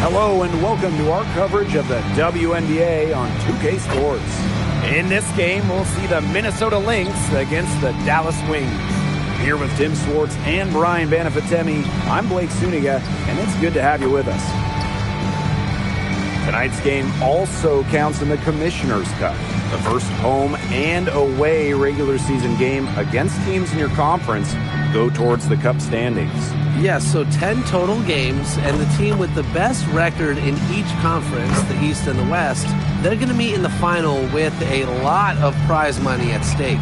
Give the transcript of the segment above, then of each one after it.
Hello and welcome to our coverage of the WNBA on 2K Sports. In this game, we'll see the Minnesota Lynx against the Dallas Wings. Here with Tim Swartz and Brian Banafitemi, I'm Blake Suniga, and it's good to have you with us. Tonight's game also counts in the Commissioner's Cup, the first home and away regular season game against teams in your conference go towards the Cup standings. Yes, so 10 total games, and the team with the best record in each conference, the East and the West, they're going to meet in the final with a lot of prize money at stake.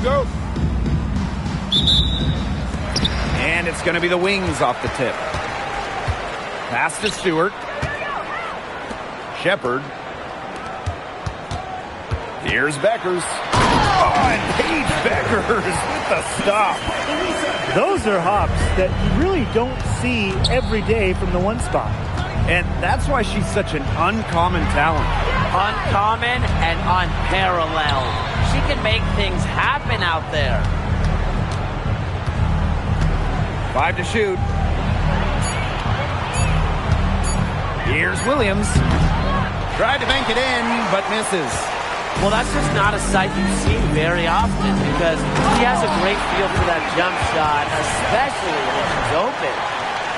Go. And it's going to be the Wings off the tip. Pass to Stewart. Shepard. Here's Beckers. Oh, and Paige Beckers with the stop. Those are hops that you really don't see every day from the one spot. And that's why she's such an uncommon talent. Uncommon and unparalleled. She can make things happen out there. 5 to shoot. Here's Williams. Tried to bank it in, but misses. Well, that's just not a sight you see very often because she has a great feel for that jump shot, especially when she's open.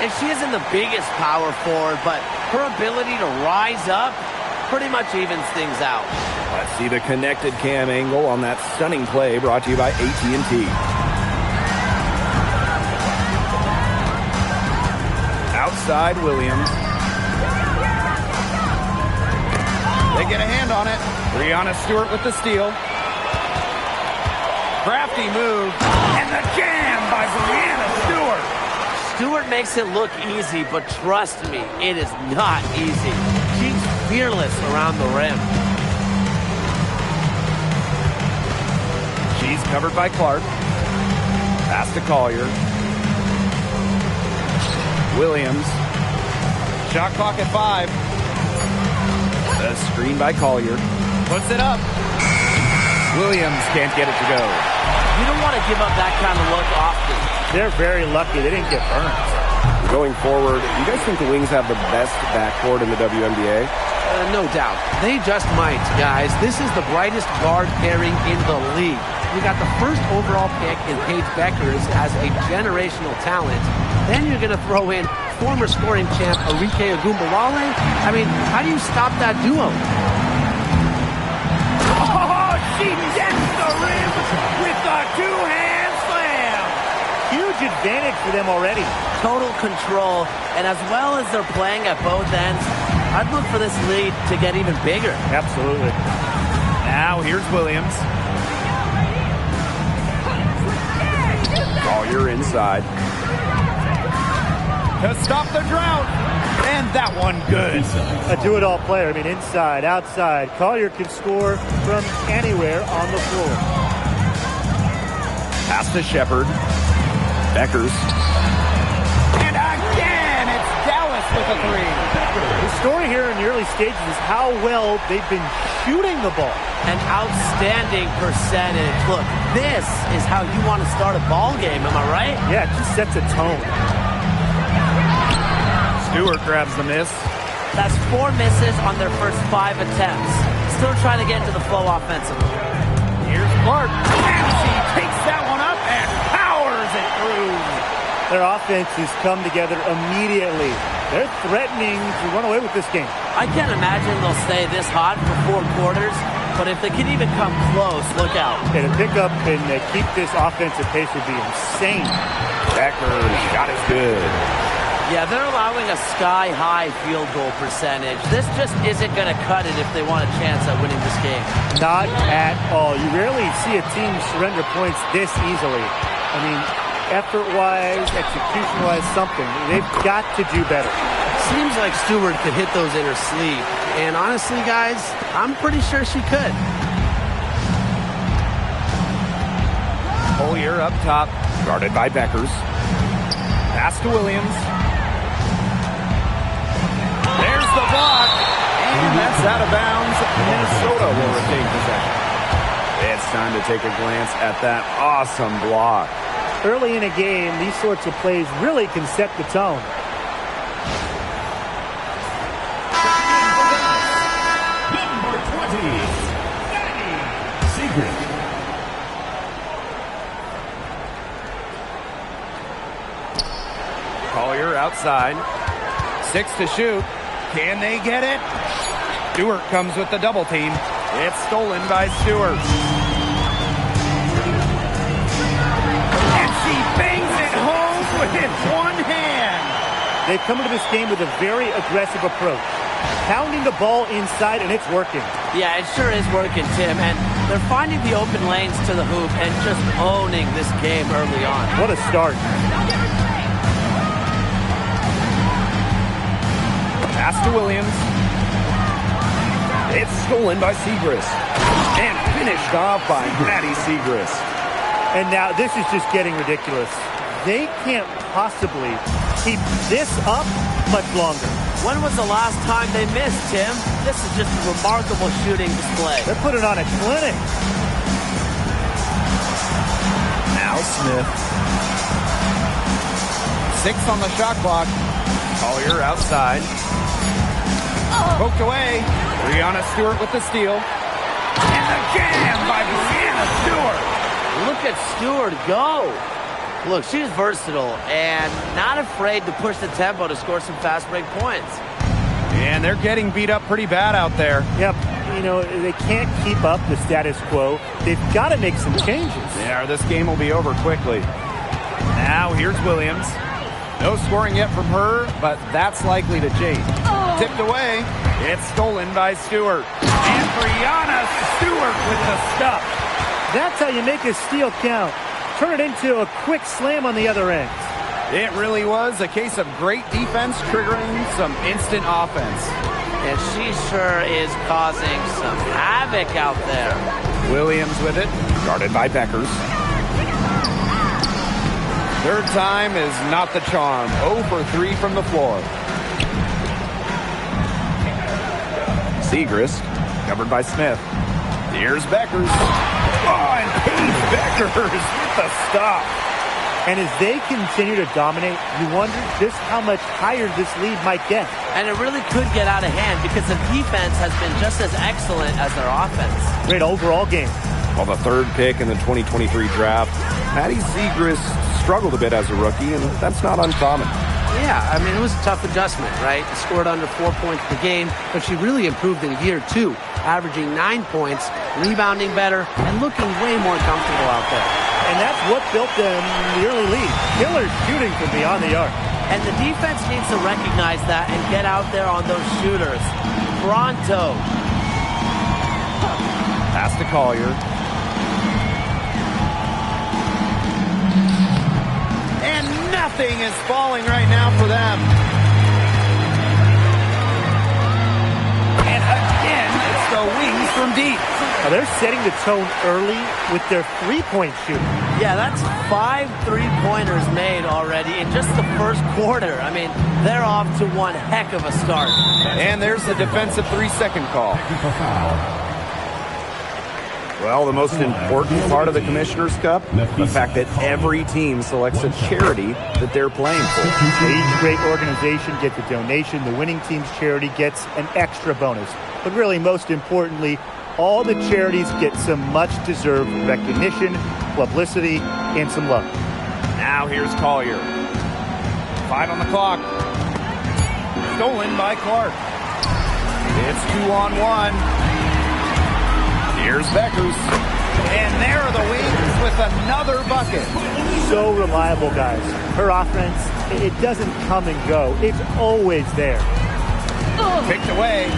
And she isn't the biggest power forward, but her ability to rise up pretty much evens things out. Let's see the connected cam angle on that stunning play brought to you by AT&T. Outside Williams. They get a hand on it. Brianna Stewart with the steal. Crafty move. And the jam by Brianna Stewart. Stewart makes it look easy, but trust me, it is not easy. She's fearless around the rim. She's covered by Clark. Pass to Collier. Williams. Shot clock at 5. The screen by Collier. Puts it up. Williams can't get it to go. You don't want to give up that kind of look often. They're very lucky they didn't get burned. Going forward, you guys think the Wings have the best backcourt in the WNBA? No doubt. They just might, guys. This is the brightest guard pairing in the league. You got the first overall pick in Paige Beckers as a generational talent. Then you're going to throw in former scoring champ Arike Ogunbowale. I mean, how do you stop that duo? Oh, she gets the rim with the two-hand slam. Huge advantage for them already. Total control, and as well as they're playing at both ends, I'd look for this lead to get even bigger. Absolutely. Now here's Williams. Collier inside. To stop the drought. And that one good. A do-it-all player. I mean, inside, outside. Collier can score from anywhere on the floor. Pass to Shepard. Beckers. And again, it's Dallas with a 3. The story here in the early stages is how well they've been shooting the ball. An outstanding percentage. Look, this is how you want to start a ball game, am I right? Yeah, it just sets a tone. Stewart grabs the miss. That's 4 misses on their first 5 attempts. Still trying to get into the flow offensively. Here's Clark. And she takes that one up and powers it through. Their offense has come together immediately. They're threatening to run away with this game. I can't imagine they'll stay this hot for 4 quarters, but if they can even come close, look out. And to pick up and keep this offensive pace would be insane. Becker's shot is good. Yeah, they're allowing a sky-high field goal percentage. This just isn't going to cut it if they want a chance at winning this game. Not at all. You rarely see a team surrender points this easily. I mean, effort-wise, execution-wise, something. They've got to do better. Seems like Stewart could hit those in her sleeve. And honestly, guys, I'm pretty sure she could. Collier up top. Guarded by Beckers. Pass to Williams. There's the block. And that's out of bounds. Minnesota will retain possession. It's time to take a glance at that awesome block. Early in a game, these sorts of plays really can set the tone. Number 20, Secret. Collier outside. 6 to shoot. Can they get it? Stewart comes with the double team. It's stolen by Stewart. And she bangs it home with one hand. They've come into this game with a very aggressive approach. Pounding the ball inside, and it's working. Yeah, it sure is working, Tim. And they're finding the open lanes to the hoop and just owning this game early on. What a start. Pass to Williams. It's stolen by Segrist. And finished off by Maddie Segrist. And now this is just getting ridiculous. They can't possibly keep this up much longer. When was the last time they missed, Tim? This is just a remarkable shooting display. They're putting on a clinic. Now Smith. 6 on the shot clock. Collier outside. Poked away. Brianna Stewart with the steal. And the jam by Brianna Stewart. Look at Stewart go. Look, she's versatile and not afraid to push the tempo to score some fast break points. And they're getting beat up pretty bad out there. Yep. You know, they can't keep up the status quo. They've got to make some changes. Yeah, this game will be over quickly. Now here's Williams. No scoring yet from her, but that's likely to change. Tipped away. It's stolen by Stewart. And Brianna Stewart with the stuff. That's how you make a steal count. Turn it into a quick slam on the other end. It really was a case of great defense triggering some instant offense. And she sure is causing some havoc out there. Williams with it. Guarded by Beckers. Third time is not the charm. 0 for 3 from the floor. Segrist, covered by Smith. Here's Beckers. Oh, and Paige Beckers with the stop. And as they continue to dominate, you wonder just how much higher this lead might get. And it really could get out of hand because the defense has been just as excellent as their offense. Great overall game. Well, the third pick in the 2023 draft, Maddie Segrist struggled a bit as a rookie, and that's not uncommon. Yeah, I mean, it was a tough adjustment, right? Scored under 4 points per game, but she really improved in year 2, averaging 9 points, rebounding better, and looking way more comfortable out there. And that's what built them the early lead. Killer shooting from beyond the arc. And the defense needs to recognize that and get out there on those shooters. Pronto. Pass to Collier. And nothing is falling right now for them. And again, it's the wings from deep. Now they're setting the tone early with their three-point shooting. Yeah, that's 5 3-pointers made already in just the first quarter. I mean, they're off to one heck of a start. And there's the defensive 3-second call. Well, the most important part of the Commissioner's Cup, the fact that every team selects a charity that they're playing for. Each great organization gets a donation. The winning team's charity gets an extra bonus. But really, most importantly, all the charities get some much-deserved recognition, publicity, and some love. Now here's Collier. 5 on the clock. Stolen by Clark. It's 2-on-1. Here's Beckers. And there are the Wings with another bucket. So reliable, guys. Her offense, it doesn't come and go. It's always there. Picked away.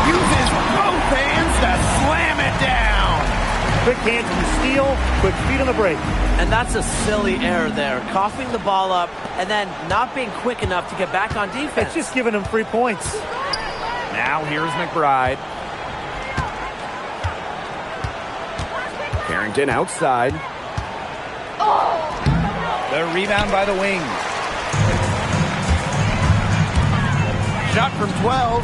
Uses both hands to slam it down. Quick hands in the steal, quick feet on the break. And that's a silly error there. Coughing the ball up and then not being quick enough to get back on defense. It's just giving them 3 points. Now here's McBride. Carrington outside. The rebound by the Wings. Shot from 12.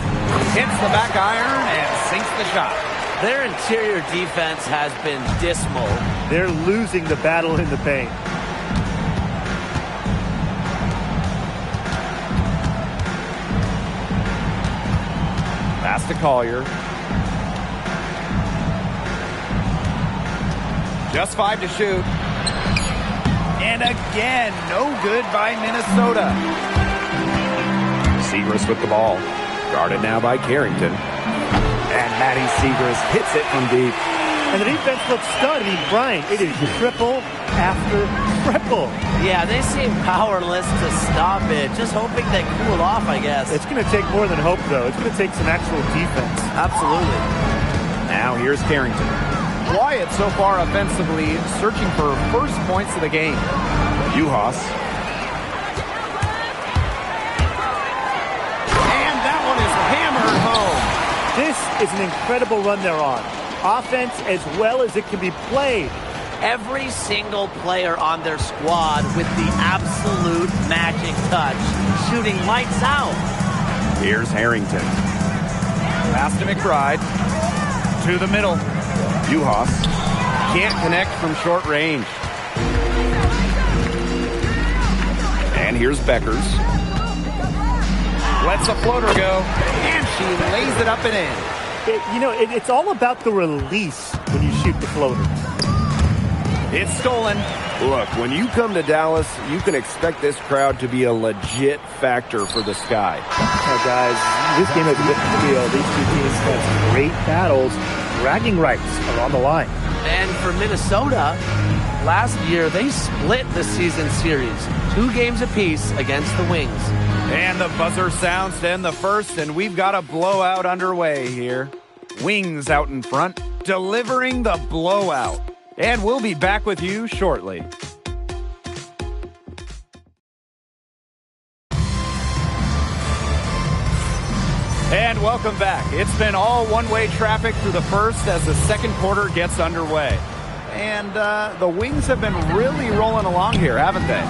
Hits the back iron and sinks the shot. Their interior defense has been dismal. They're losing the battle in the paint. Pass to Collier. Just 5 to shoot. And again, no good by Minnesota. Segrist with the ball. Guarded now by Carrington. And Maddie Segrist hits it from deep. And the defense looks stunned. I mean, Brian, it is triple after triple. Yeah, they seem powerless to stop it. Just hoping they cool off, I guess. It's going to take more than hope, though. It's going to take some actual defense. Absolutely. Now here's Carrington. Quiet so far offensively, searching for first points of the game. Juhas. And that one is hammered home. This is an incredible run they're on. Offense as well as it can be played. Every single player on their squad with the absolute magic touch, shooting lights out. Here's Harrington. Pass to McBride. To the middle. Juhas can't connect from short range. And here's Beckers. Lets a floater go. And she lays it up and in. It's all about the release when you shoot the floater. It's stolen. Look, when you come to Dallas, you can expect this crowd to be a legit factor for the Sky. Now, guys, this game is a bit real. These two teams have great battles. Bragging rights are on the line. And for Minnesota, last year they split the season series. 2 games apiece against the Wings. And the buzzer sounds to end the first, and we've got a blowout underway here. Wings out in front, delivering the blowout. And we'll be back with you shortly. And welcome back. It's been all one-way traffic through the first as the second quarter gets underway. And the Wings have been really rolling along here, haven't they?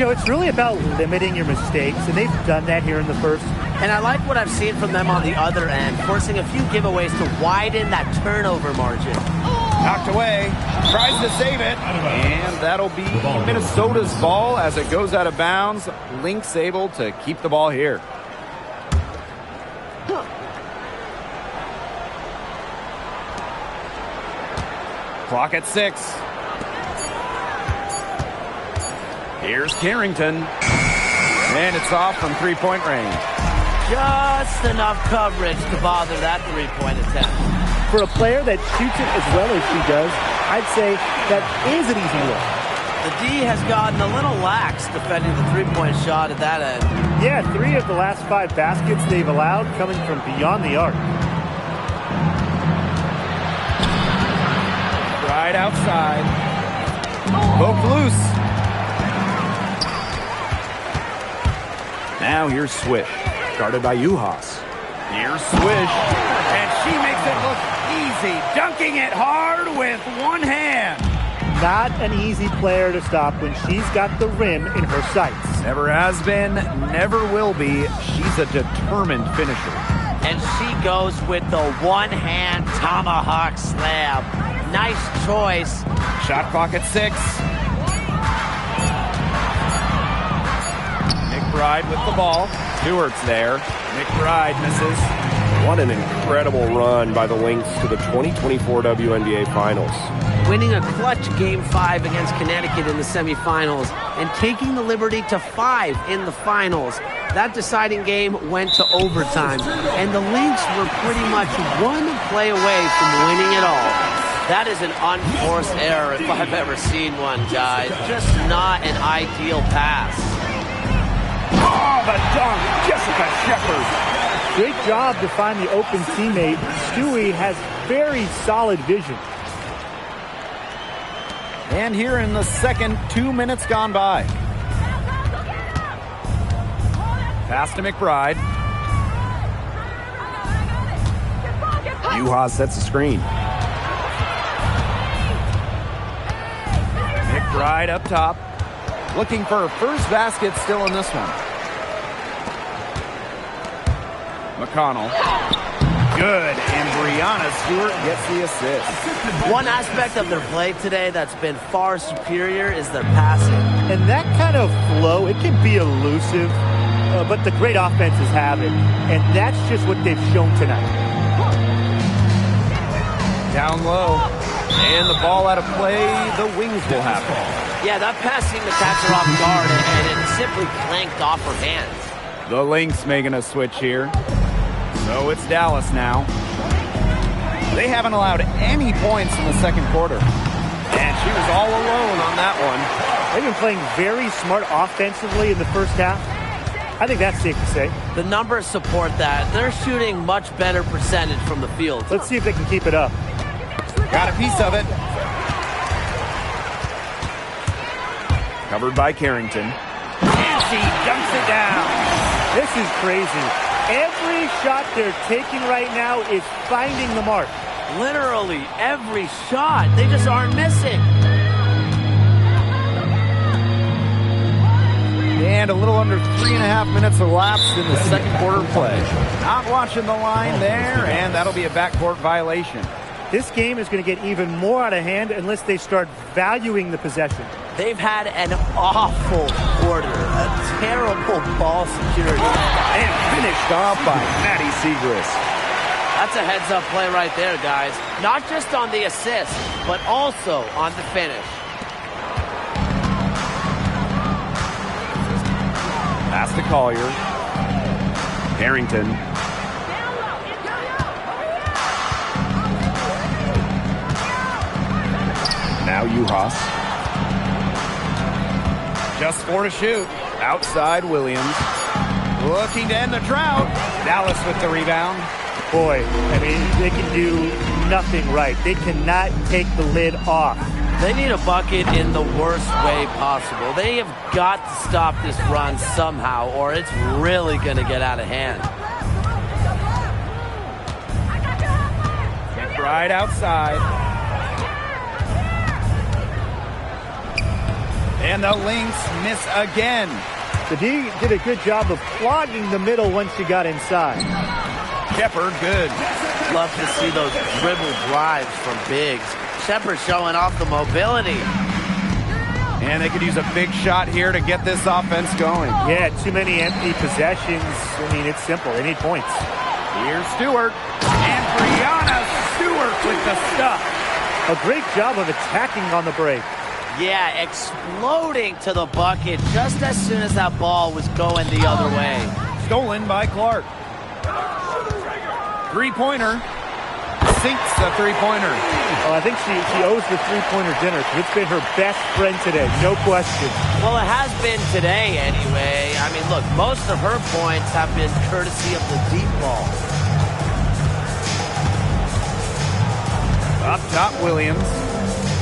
It's really about limiting your mistakes, and they've done that here in the first. And I like what I've seen from them on the other end, forcing a few giveaways to widen that turnover margin. Knocked away, tries to save it, and that'll be Minnesota's ball as it goes out of bounds. Lynx able to keep the ball here. Clock at 6. Here's Carrington. And it's off from three-point range. Just enough coverage to bother that three-point attempt. For a player that shoots it as well as she does, I'd say that is an easy look. The D has gotten a little lax defending the three-point shot at that end. Yeah, 3 of the last 5 baskets they've allowed coming from beyond the arc. Right outside. Poked loose. Now here's Swish. Guarded by Juhas. Here's Swish. And she makes it look easy. Dunking it hard with one hand. Not an easy player to stop when she's got the rim in her sights. Never has been, never will be. She's a determined finisher. And she goes with the one-hand tomahawk slam. Nice choice. Shot clock at 6. McBride with the ball. Stewart's there. McBride misses. What an incredible run by the Lynx to the 2024 WNBA Finals. Winning a clutch Game 5 against Connecticut in the semifinals and taking the liberty to 5 in the finals. That deciding game went to overtime, and the Lynx were pretty much one play away from winning it all. That is an unforced error if I've ever seen one, guys. Just not an ideal pass. Oh, the dunk. Jessica Shepard. Great job to find the open teammate. Stewie has very solid vision. And here in the second, 2 minutes gone by. Pass to McBride. Juhas sets the screen. McBride up top. looking for her first basket still in this one. McConnell. Good, and Brianna Stewart gets the assist. One aspect of their play today that's been far superior is their passing. And that kind of flow, it can be elusive, but the great offenses have it. And that's just what they've shown tonight. Down low, and the ball out of play. The Wings will have it. Yeah, that pass seemed to catch her off guard, and it simply clanked off her hands. The Lynx making a switch here. So it's Dallas now. They haven't allowed any points in the second quarter. And she was all alone on that one. They've been playing very smart offensively in the first half. I think that's safe to say. The numbers support that. They're shooting much better percentage from the field. Let's see if they can keep it up. Got a piece of it. Covered by Carrington. And she dumps it down. This is crazy. Every shot they're taking right now is finding the mark. Literally every shot. They just aren't missing. And a little under 3.5 minutes elapsed in the second quarter play. Not watching the line there, and that'll be a backcourt violation. This game is going to get even more out of hand unless they start valuing the possession. They've had an awful quarter, a terrible ball security. And finished off by Maddie Segrist. That's a heads-up play right there, guys. Not just on the assist, but also on the finish. Pass to Collier. Harrington. Now Uhas. Just 4 to shoot. Outside Williams. Looking to end the drought. Dallas with the rebound. Boy, I mean, they can do nothing right. They cannot take the lid off. They need a bucket in the worst way possible. They have got to stop this run somehow, or it's really going to get out of hand. Right outside. And the Lynx miss again. The D did a good job of clogging the middle once she got inside. Shepard, good. Love to see those dribble drives from bigs. Shepard showing off the mobility. And they could use a big shot here to get this offense going. Yeah, too many empty possessions. I mean, it's simple. They need points. Here's Stewart. And Brianna Stewart with the stuff. A great job of attacking on the break. Yeah, exploding to the bucket just as soon as that ball was going the other way. Stolen by Clark. Three-pointer. Sinks the three-pointer. Oh, I think she owes the three-pointer dinner. It's been her best friend today, no question. Well, it has been today anyway. I mean, look, most of her points have been courtesy of the deep ball. Up top, Williams.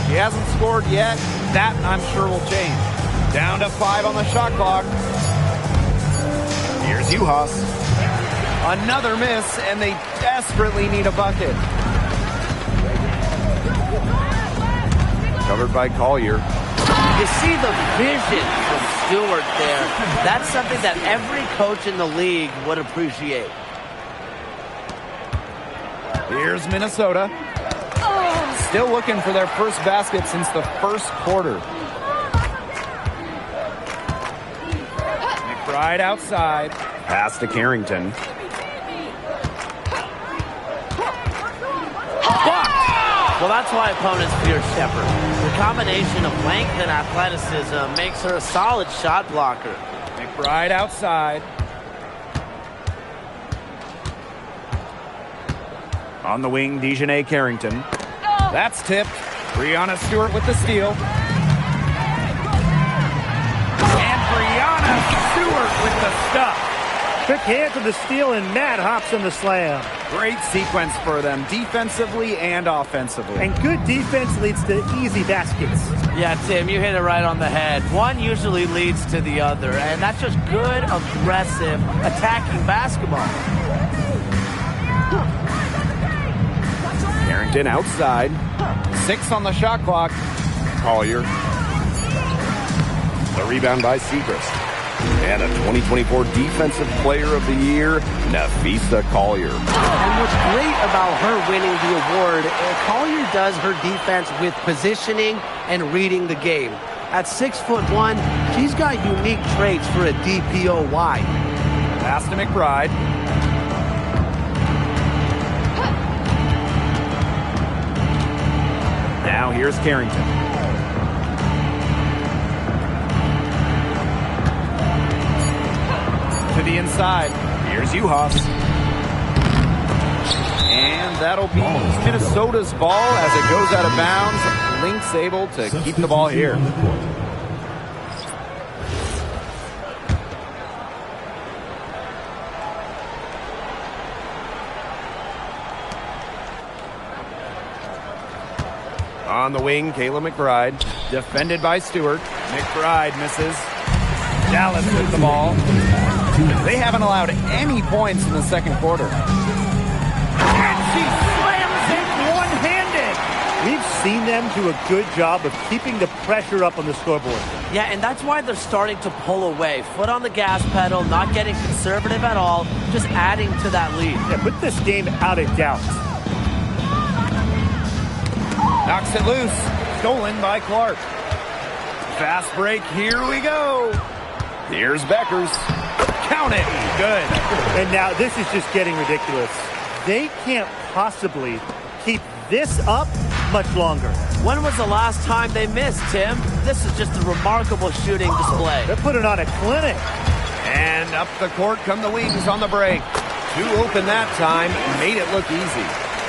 She hasn't scored yet. That, I'm sure, will change. Down to 5 on the shot clock. Here's Uhas. Another miss, and they desperately need a bucket. Covered by Collier. You see the vision from Stewart there. That's something that every coach in the league would appreciate. Here's Minnesota. Still looking for their first basket since the first quarter. McBride outside. Pass to Carrington. Well, that's why opponents fear Shepard. The combination of length and athleticism makes her a solid shot blocker. McBride outside. On the wing, Dejanay Carrington. That's tipped. Brianna Stewart with the steal. And Brianna Stewart with the stuff. Quick hands of the steal, and Matt hops on the slam. Great sequence for them, defensively and offensively. And good defense leads to easy baskets. Yeah, Tim, you hit it right on the head. One usually leads to the other, and that's just good, aggressive, attacking basketball. Carrington outside. 6 on the shot clock. Collier. The rebound by Segrist. And a 2024 Defensive Player of the Year, Nafisa Collier. And what's great about her winning the award, Collier does her defense with positioning and reading the game. At 6'1", she's got unique traits for a DPOY. Pass to McBride. Now here's Carrington. To the inside. Here's Uhas. And that'll be Minnesota's ball as it goes out of bounds. Lynx able to keep the ball here. On the wing, Kayla McBride. Defended by Stewart. McBride misses. Dallas with the ball. They haven't allowed any points in the second quarter. And she slams it one-handed. We've seen them do a good job of keeping the pressure up on the scoreboard. Yeah, and that's why they're starting to pull away. Foot on the gas pedal, not getting conservative at all, just adding to that lead. Yeah, put this game out of doubt. Knocks it loose. Stolen by Clark. Fast break. Here we go. Here's Beckers. Count it. Good. And now this is just getting ridiculous. They can't possibly keep this up much longer. When was the last time they missed, Tim? This is just a remarkable shooting display. They're putting on a clinic. And up the court come the Wings on the break. Two open that time. Made it look easy.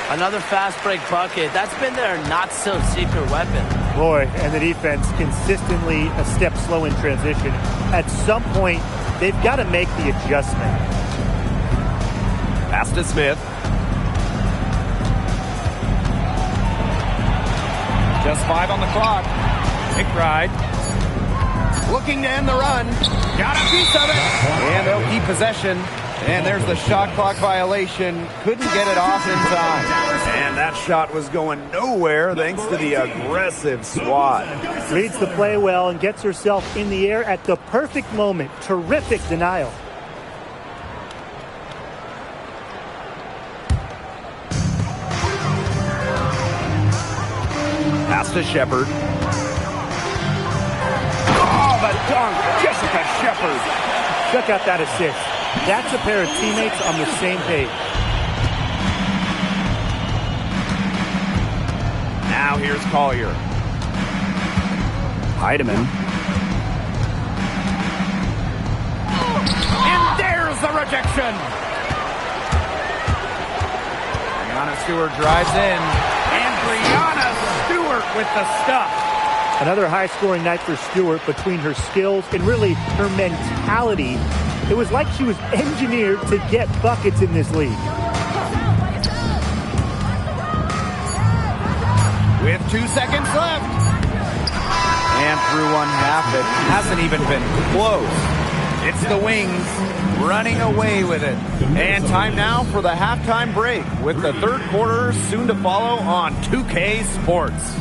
Another fast break bucket. That's been their not-so-secret weapon. Boy, and the defense consistently a step slow in transition. At some point, they've got to make the adjustment. Pass to Smith. Just 5 on the clock. McBride. Looking to end the run. Got a piece of it. And they'll keep possession. And there's the shot clock violation. Couldn't get it off in time. And that shot was going nowhere thanks to the aggressive swat. Reads the play well and gets herself in the air at the perfect moment. Terrific denial. Pass to Shepard. Oh, the dunk. Jessica Shepard. Check out that assist. That's a pair of teammates on the same page. Now here's Collier. Heidemann. And there's the rejection. Brianna Stewart drives in. And Brianna Stewart with the stuff. Another high-scoring night for Stewart between her skills and really her mentality. It was like she was engineered to get buckets in this league. With 2 seconds left. And through one half, it hasn't even been close. It's the Wings running away with it. And time now for the halftime break with the third quarter soon to follow on 2K Sports.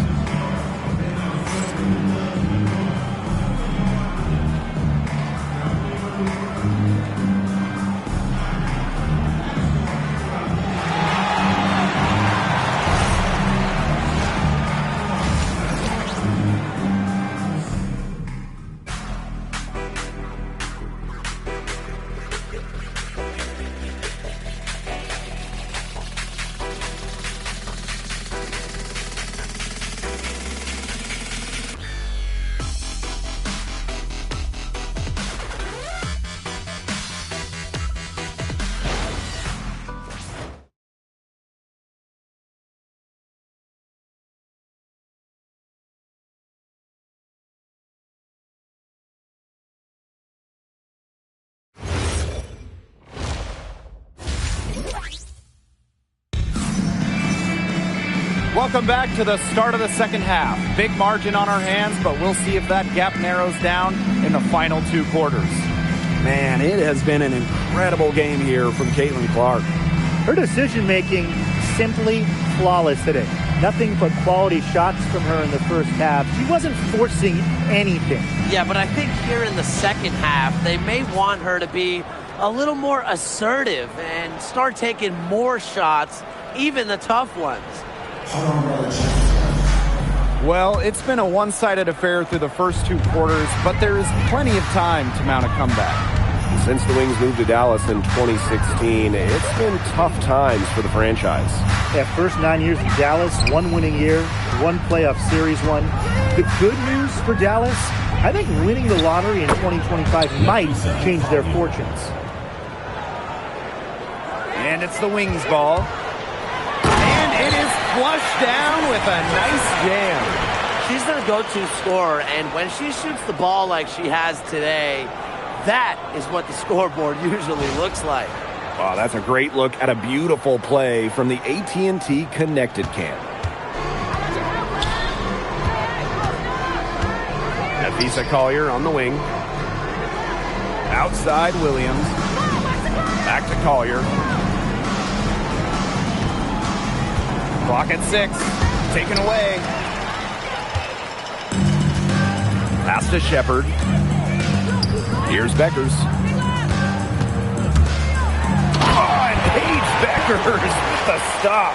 Welcome back to the start of the second half. Big margin on our hands, but we'll see if that gap narrows down in the final 2 quarters. Man, it has been an incredible game here from Caitlin Clark. Her decision-making simply flawless today. Nothing but quality shots from her in the first half. She wasn't forcing anything. Yeah, but I think here in the second half, they may want her to be a little more assertive and start taking more shots, even the tough ones. Well, it's been a one-sided affair through the first 2 quarters, but there is plenty of time to mount a comeback. Since the Wings moved to Dallas in 2016, it's been tough times for the franchise. Yeah, first 9 years in Dallas, 1 winning year, 1 playoff series won. The good news for Dallas, I think winning the lottery in 2025 might change their fortunes. And it's the Wings ball. And it is flushed down with a nice jam. She's their go-to scorer, and when she shoots the ball like she has today, that is what the scoreboard usually looks like. Wow, that's a great look at a beautiful play from the AT&T Connected Cam. Nafisa Collier on the wing. Outside Williams. Back to Collier. Clock at 6. Taken away. Pass to Shepard. Here's Beckers. Oh, and Paige Beckers with the stop.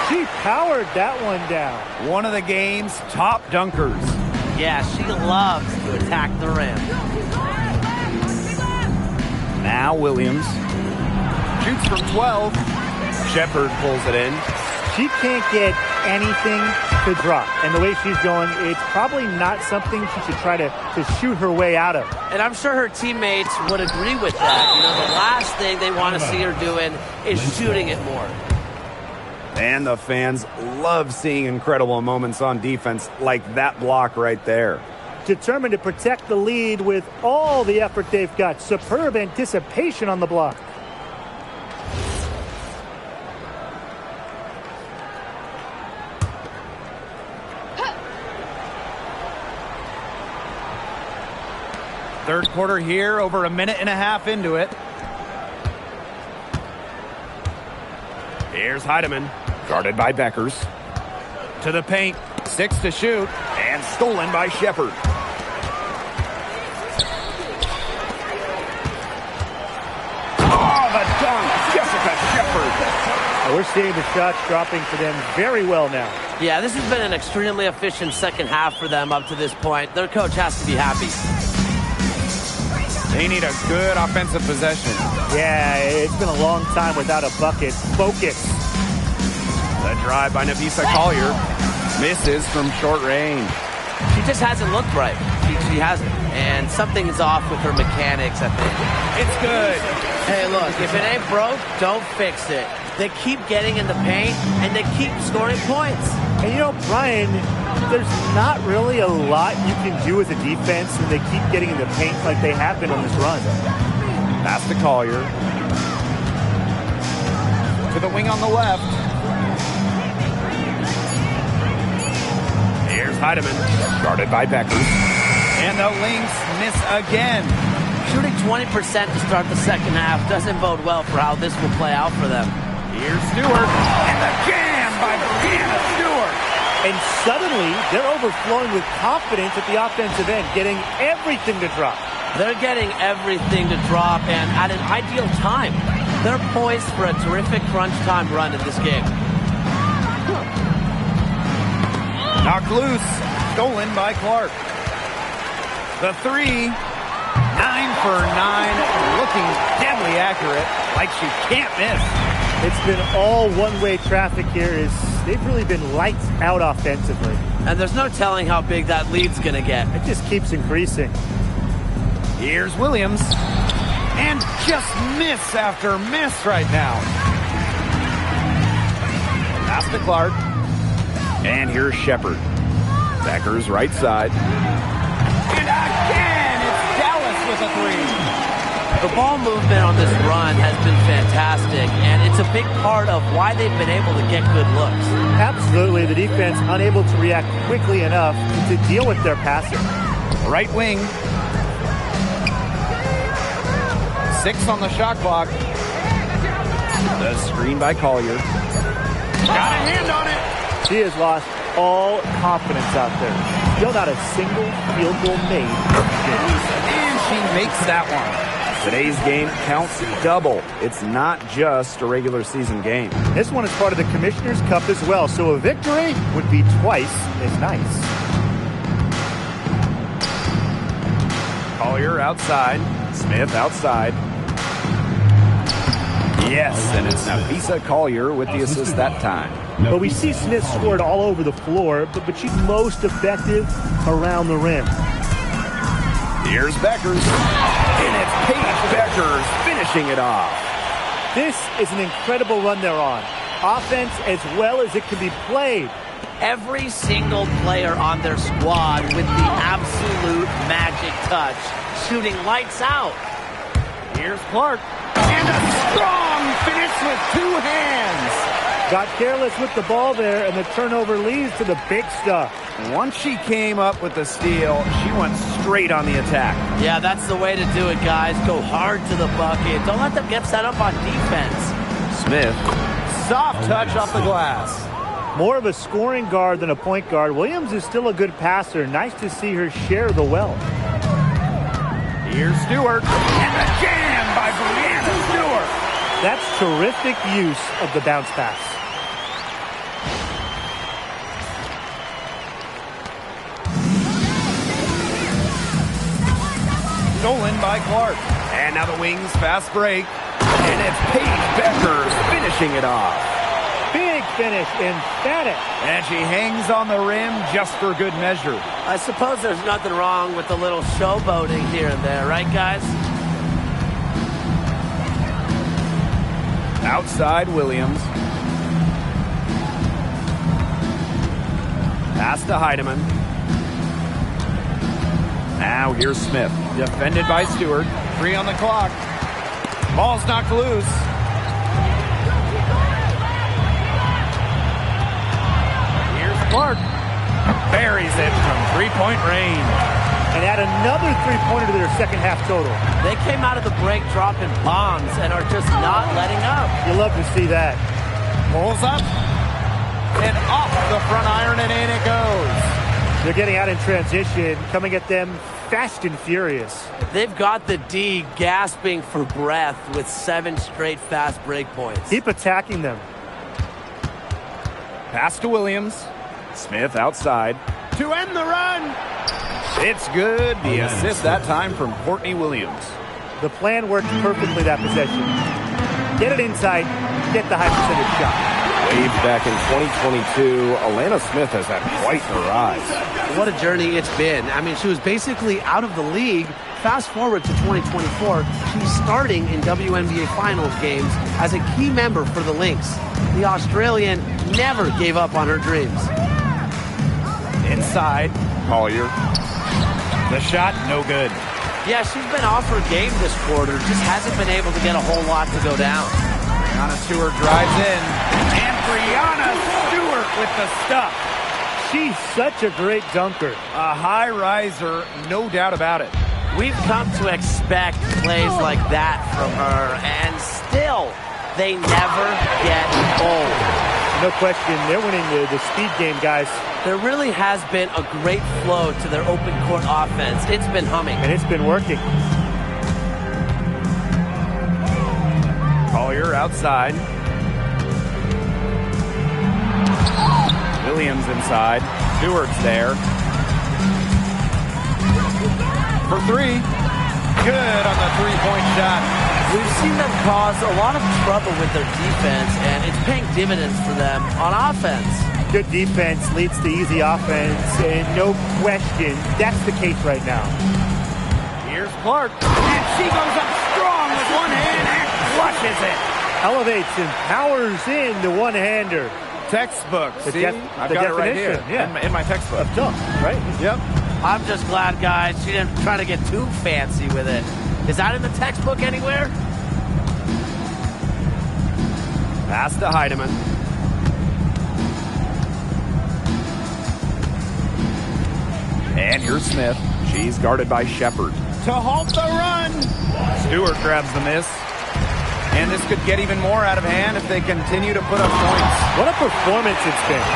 She powered that one down. One of the game's top dunkers. Yeah, she loves to attack the rim. Now Williams. Shoots from 12. Shepard pulls it in. She can't get anything to drop. And the way she's going, it's probably not something she should try to shoot her way out of. And I'm sure her teammates would agree with that. You know, the last thing they want to see her doing is shooting it more. And the fans love seeing incredible moments on defense like that block right there. Determined to protect the lead with all the effort they've got. Superb anticipation on the block. Third quarter here, over a minute and a half into it. Here's Heidemann, guarded by Beckers. To the paint, 6 to shoot, and stolen by Shepard. Oh, the dunk, Jessica Shepard. We're seeing the shots dropping for them very well now. Yeah, this has been an extremely efficient second half for them up to this point. Their coach has to be happy. They need a good offensive possession. Yeah, it's been a long time without a bucket. Focus. The drive by Nafisa Collier. Misses from short range. She just hasn't looked right. She hasn't. And something is off with her mechanics, I think. It's good. Hey, look, if it ain't broke, don't fix it. They keep getting in the paint, and they keep scoring points. And you know, Brian, there's not really a lot you can do as a defense when they keep getting in the paint like they have been on this run. Pass to Collier. To the wing on the left. Here's Heidemann, guarded by Beckers. And the Lynx miss again. Shooting 20% to start the second half doesn't bode well for how this will play out for them. Here's Stewart. And the jam by Brianna Stewart. And suddenly, they're overflowing with confidence at the offensive end, getting everything to drop. They're getting everything to drop, and at an ideal time. They're poised for a terrific crunch time run in this game. Knocked loose. Stolen by Clark. The 3. 9 for 9. Looking deadly accurate. Like she can't miss. It's been all one-way traffic here. They've really been lights out offensively. And there's no telling how big that lead's going to get. It just keeps increasing. Here's Williams. And just miss after miss right now. Pass to Clark. And here's Shepard. Beckers right side. And again, it's Dallas with a 3. The ball movement on this run has been fantastic, and it's a big part of why they've been able to get good looks. Absolutely. The defense unable to react quickly enough to deal with their passing. Right wing. 6 on the shot clock. The screen by Collier. Got a hand on it. She has lost all confidence out there. Still not a single field goal made. And she makes that one. Today's game counts double. It's not just a regular season game. This one is part of the Commissioner's Cup as well, so a victory would be twice as nice. Collier outside. Smith outside. Yes, and it's Nafisa Collier with the assist that time. But we see Smith scored all over the floor, but she's most effective around the rim. Here's Beckers. And it's Paige Beckers finishing it off. This is an incredible run they're on. Offense as well as it can be played. Every single player on their squad with the absolute magic touch, shooting lights out. Here's Clark. And a strong finish with two hands. Got careless with the ball there, and the turnover leads to the big stuff. Once she came up with the steal, she went straight on the attack. Yeah, that's the way to do it, guys. Go hard to the bucket. Don't let them get set up on defense. Smith, soft touch off the glass. More of a scoring guard than a point guard. Williams is still a good passer. Nice to see her share the wealth. Here's Stewart. And the jam by Brianna Stewart. That's terrific use of the bounce pass. Stolen by Clark. And now the Wings fast break. And it's Paige Beckers finishing it off. Big finish, emphatic. And she hangs on the rim just for good measure. I suppose there's nothing wrong with a little showboating here and there, right, guys? Outside Williams. Pass to Heidemann. Now here's Smith. Defended by Stewart. 3 on the clock. Ball's knocked loose. Here's Clark. Buries it from three-point range. And add another three-pointer to their second half total. They came out of the break dropping bombs and are just not letting up. You love to see that. Pulls up. And off the front iron, and in it goes. They're getting out in transition, coming at them fast and furious. They've got the D gasping for breath with 7 straight fast break points. Keep attacking them. Pass to Williams. Smith outside. To end the run. It's good. The assist that time from Courtney Williams. The plan worked perfectly that possession. Get it inside, get the high percentage shot. Way back in 2022, Alana Smith has had quite the rise. What a journey it's been. I mean, she was basically out of the league. Fast forward to 2024, she's starting in WNBA Finals games as a key member for the Lynx. The Australian never gave up on her dreams. Inside, Collier. The shot, no good. Yeah, she's been off her game this quarter. Just hasn't been able to get a whole lot to go down. Brianna Stewart drives in. And Brianna Stewart with the stuff. She's such a great dunker. A high riser, no doubt about it. We've come to expect plays like that from her, and still, they never get old. No question, they're winning the speed game, guys. There really has been a great flow to their open court offense. It's been humming. And it's been working. Collier outside. Williams inside. Stewart's there. For 3. Good on the three-point shot. We've seen them cause a lot of trouble with their defense, and it's paying dividends for them on offense. Good defense leads to easy offense, and no question, that's the case right now. Here's Clark. And she goes up strong with one hand and flushes it. Elevates and powers in the one-hander. Textbook. See? I've the got it right definition, here in my textbook. Of dunk, right? Yep. I'm just glad, guys, she didn't try to get too fancy with it. Is that in the textbook anywhere? Pass to Heidemann. And here's Smith. She's guarded by Shepard. To halt the run. Stewart grabs the miss. And this could get even more out of hand if they continue to put up points. What a performance it's been.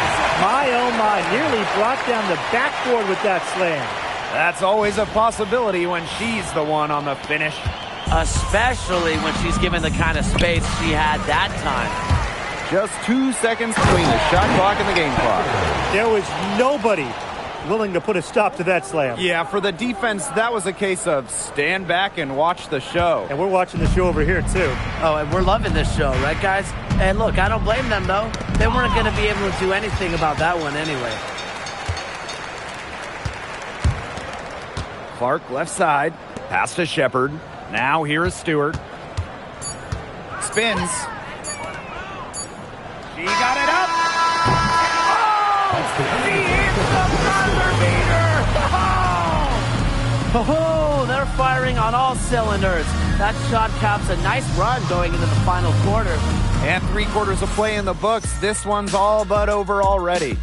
My, oh my, nearly brought down the backboard with that slam. That's always a possibility when she's the one on the finish. Especially when she's given the kind of space she had that time. Just 2 seconds between the shot clock and the game clock. There was nobody willing to put a stop to that slam. Yeah, for the defense, that was a case of stand back and watch the show. And we're watching the show over here, too. Oh, and we're loving this show, right, guys? And look, I don't blame them, though. They weren't going to be able to do anything about that one anyway. Clark left side, pass to Shepard. Now here is Stewart. Spins. She got it up. Oh! She hits the buzzer beater. Oh, they're firing on all cylinders. That shot caps a nice run going into the final quarter. And 3/4 of play in the books. This one's all but over already.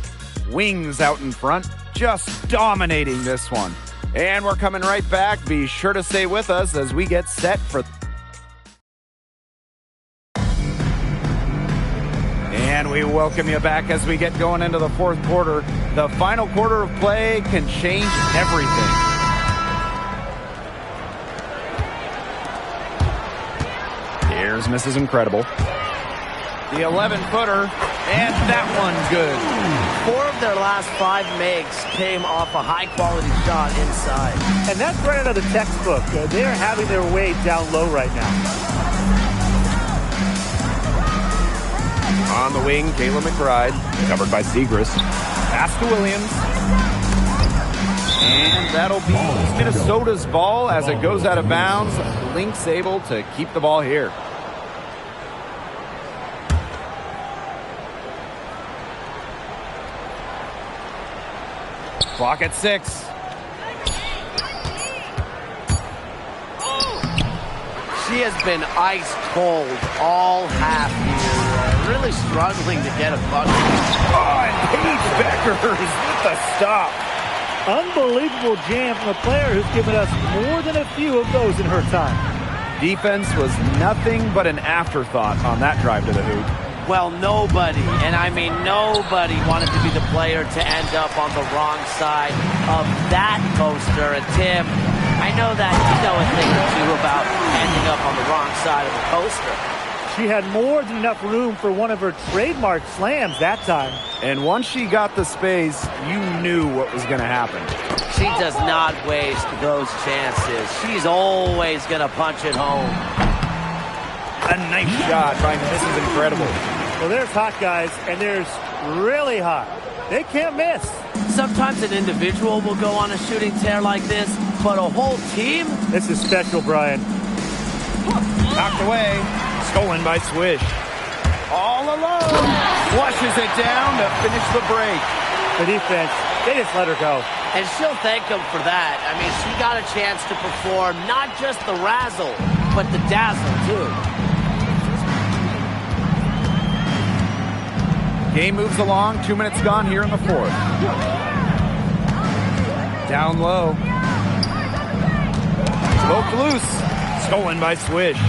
Wings out in front, just dominating this one. And we're coming right back. Be sure to stay with us as we get set for... And we welcome you back as we get going into the fourth quarter. The final quarter of play can change everything. Here's Mrs. Incredible. The 11-footer, and that one's good. 4 of their last 5 makes came off a high-quality shot inside. And that's right out of the textbook. They're having their way down low right now. On the wing, Kayla McBride, covered by Segrist. Pass to Williams. And that'll be Minnesota's ball as it goes out of bounds. Lynx able to keep the ball here. Clock at 6. She has been ice cold all half year. Really struggling to get a bucket. Oh, and Paige Beckers with the stop. Unbelievable jam from a player who's given us more than a few of those in her time. Defense was nothing but an afterthought on that drive to the hoop. Well, nobody, and I mean nobody, wanted to be the player to end up on the wrong side of that poster. And Tim, I know that you know a thing or two about ending up on the wrong side of the poster. She had more than enough room for one of her trademark slams that time. And once she got the space, you knew what was going to happen. She does not waste those chances. She's always going to punch it home. A nice shot by Mrs. Incredible. Well, there's hot guys, and there's really hot. They can't miss. Sometimes an individual will go on a shooting tear like this, but a whole team? This is special, Brian. Knocked away. Stolen by Swish. All alone. Flushes it down to finish the break. The defense, they just let her go. And she'll thank them for that. I mean, she got a chance to perform not just the razzle, but the dazzle, too. Game moves along. 2 minutes gone here in the fourth. Down low. Smoked loose. Stolen by Swish.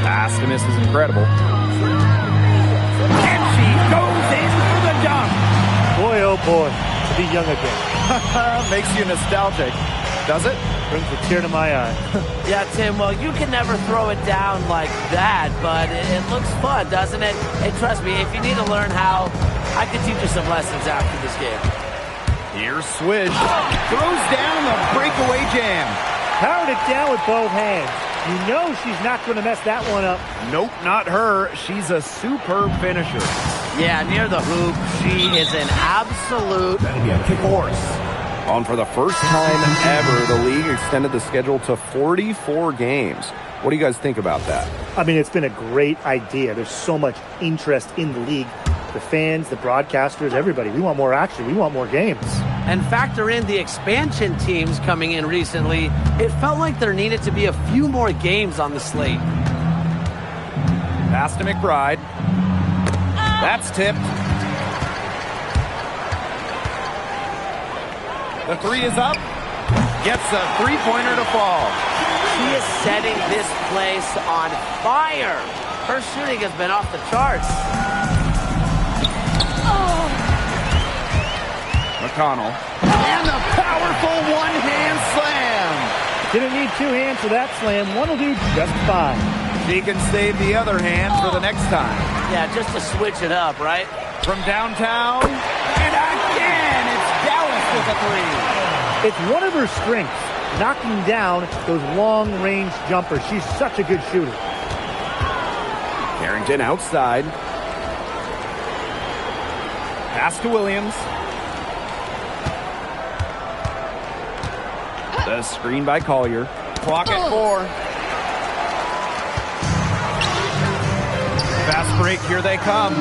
Pass to Mrs. Incredible. And she goes in for the dunk. Boy, oh boy, to be young again. Makes you nostalgic, does it? Brings a tear to my eye. Yeah, Tim, well, you can never throw it down like that, but it looks fun, doesn't it? And trust me, if you need to learn how, I could teach you some lessons after this game. Here's Swish. Throws down the breakaway jam. Powered it down with both hands. You know she's not going to mess that one up. Nope, not her. She's a superb finisher. Yeah, near the hoop, she is an absolute force. On for the first time ever, the league extended the schedule to 44 games. What do you guys think about that? I mean, it's been a great idea. There's so much interest in the league. The fans, the broadcasters, everybody. We want more action. We want more games. And factor in the expansion teams coming in recently, it felt like there needed to be a few more games on the slate. Pass to McBride. That's tipped. The three is up. Gets a three-pointer to fall. She is setting this place on fire. Her shooting has been off the charts. McConnell. And a powerful one-hand slam. Didn't need two hands for that slam. One will do just fine. She can save the other hand for the next time. Yeah, just to switch it up, right? From downtown, and again, it's Dallas with a three. It's one of her strengths, knocking down those long-range jumpers. She's such a good shooter. Carrington outside. Pass to Williams. The screen by Collier. Clock at 4. Fast break, here they come.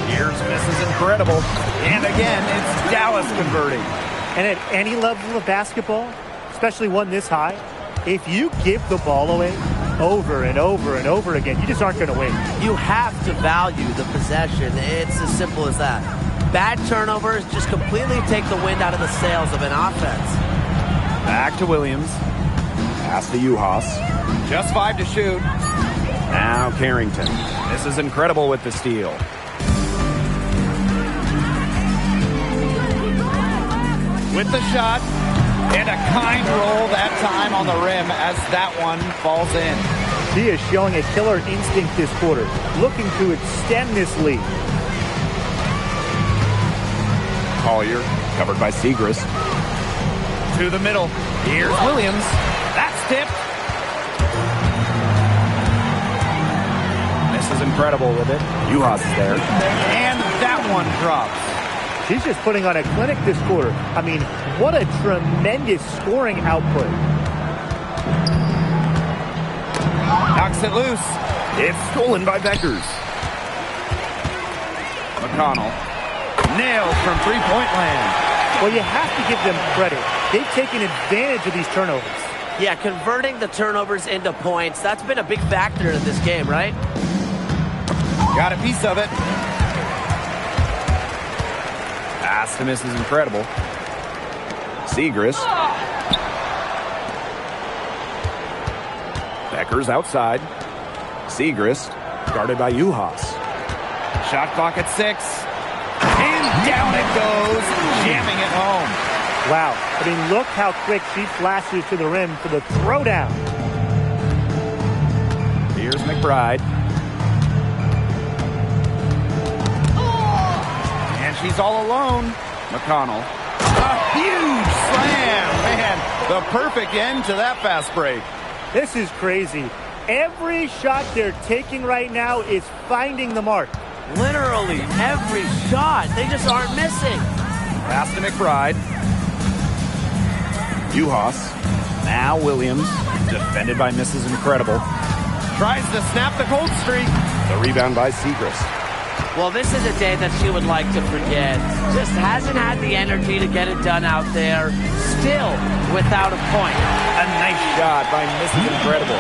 Here's Mrs. Incredible. And again, it's Dallas converting. And at any level of basketball, especially one this high, if you give the ball away over and over and over again, you just aren't going to win. You have to value the possession. It's as simple as that. Bad turnovers just completely take the wind out of the sails of an offense. Back to Williams. Pass to Uhas. Just 5 to shoot. Now Carrington. This is Incredible with the steal. With the shot. And a kind roll that time on the rim as that one falls in. She is showing a killer instinct this quarter, looking to extend this lead. Collier, covered by Segrist. To the middle. Here's Williams. That's tipped. This is Incredible with it. Uhas is there. And that one drops. She's just putting on a clinic this quarter. I mean, what a tremendous scoring output. Knocks it loose. It's stolen by Beckers. McConnell. Nailed from three-point land. Well, you have to give them credit. They've taken advantage of these turnovers. Yeah, converting the turnovers into points, that's been a big factor in this game, right? Got a piece of it. Pass to Mrs. Incredible. Segrist. Beckers outside. Segrist, guarded by Uhas. Shot clock at 6. And down it goes, jamming it home. Wow. I mean, look how quick she flashes to the rim for the throwdown. Here's McBride. And she's all alone. McConnell. A huge slam. Man, the perfect end to that fast break. This is crazy. Every shot they're taking right now is finding the mark. Literally every shot. They just aren't missing. Pass to McBride. Uhas. Now Williams. Defended by Mrs. Incredible. Tries to snap the cold streak. The rebound by Segrist. Well, this is a day that she would like to forget. Just hasn't had the energy to get it done out there. Still without a point. A nice shot by Mrs. Incredible.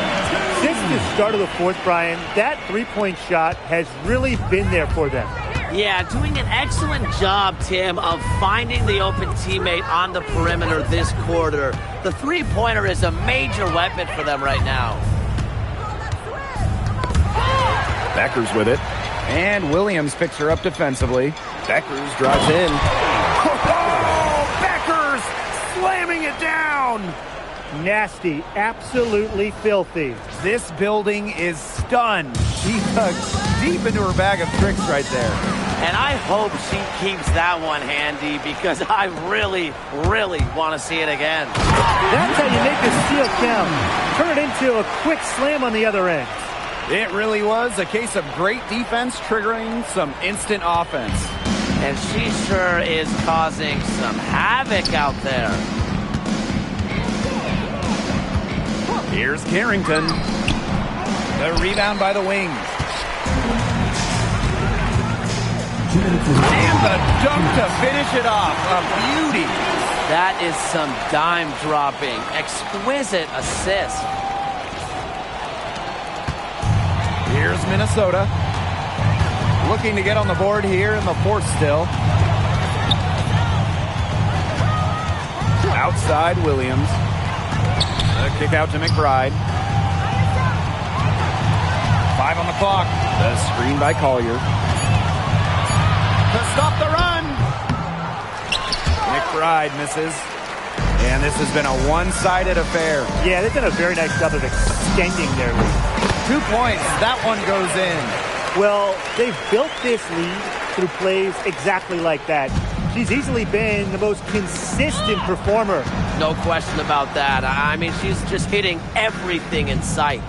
Since the start of the fourth, Brian, that three-point shot has really been there for them. Yeah, doing an excellent job, Tim, of finding the open teammate on the perimeter this quarter. The three-pointer is a major weapon for them right now. Beckers with it. And Williams picks her up defensively. Beckers drives in. Oh, Beckers slamming it down. Nasty, absolutely filthy. This building is stunned. She dug deep into her bag of tricks right there. And I hope she keeps that one handy because I really, really want to see it again. That's how you make a steal count. Turn it into a quick slam on the other end. It really was a case of great defense triggering some instant offense. And she sure is causing some havoc out there. Here's Carrington. The rebound by the wings. And the dunk to finish it off. A beauty. That is some dime dropping. Exquisite assist. Here's Minnesota. Looking to get on the board here in the fourth still. Outside Williams. Kick out to McBride. 5 on the clock. The screen by Collier. To stop the run. McBride misses. And this has been a one-sided affair. Yeah, they've done a very nice job of extending their lead. 2 points. That one goes in. Well, they've built this lead through plays exactly like that. She's easily been the most consistent performer. No question about that. I mean, she's just hitting everything in sight.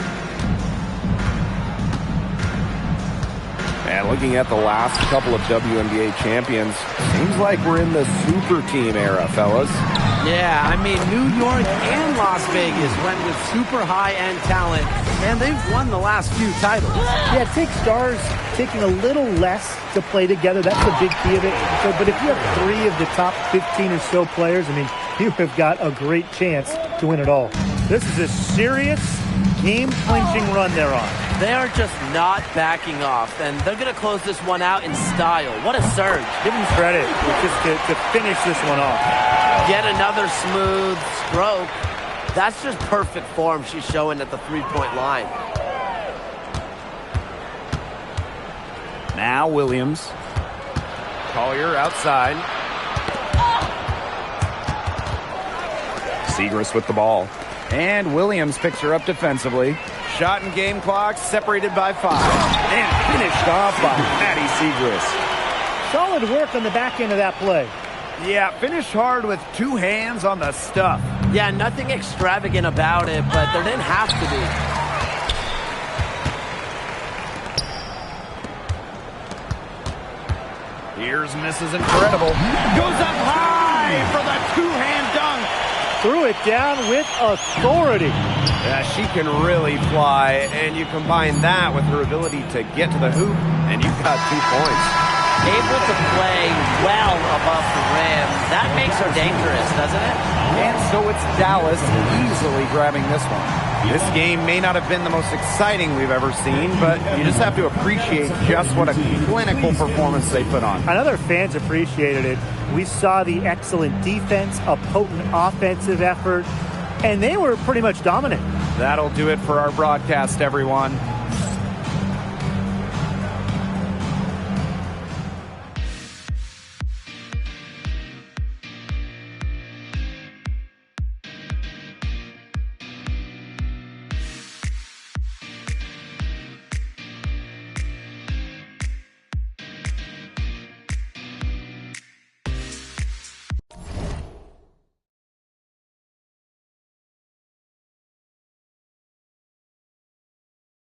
And looking at the last couple of WNBA champions, seems like we're in the super team era, fellas. Yeah, I mean, New York and Las Vegas went with super high-end talent, and they've won the last few titles. Yeah, it takes stars taking a little less to play together. That's the big key of it. So, but if you have 3 of the top 15 or so players, I mean, you have got a great chance to win it all. This is a serious game-clinching run they're on. They are just not backing off, and they're going to close this one out in style. What a surge. Give them credit just to finish this one off. Yet another smooth stroke. That's just perfect form she's showing at the three-point line. Now Williams. Collier outside. Segrist with the ball. And Williams picks her up defensively. Shot and game clock separated by 5. And finished off by Patty Segrist. Solid work on the back end of that play. Yeah, finished hard with 2 hands on the stuff. Yeah, nothing extravagant about it, but there didn't have to be. Here's Mrs. Incredible. Goes up high for the 2-hand dunk. Threw it down with authority. Yeah, she can really fly, and you combine that with her ability to get to the hoop, and you've got 2 points. Able to play well above the rim. That makes her dangerous, doesn't it? And so it's Dallas easily grabbing this one. This game may not have been the most exciting we've ever seen, but you just have to appreciate just what a clinical performance they put on. I know their fans appreciated it. We saw the excellent defense, a potent offensive effort, and they were pretty much dominant. That'll do it for our broadcast, everyone.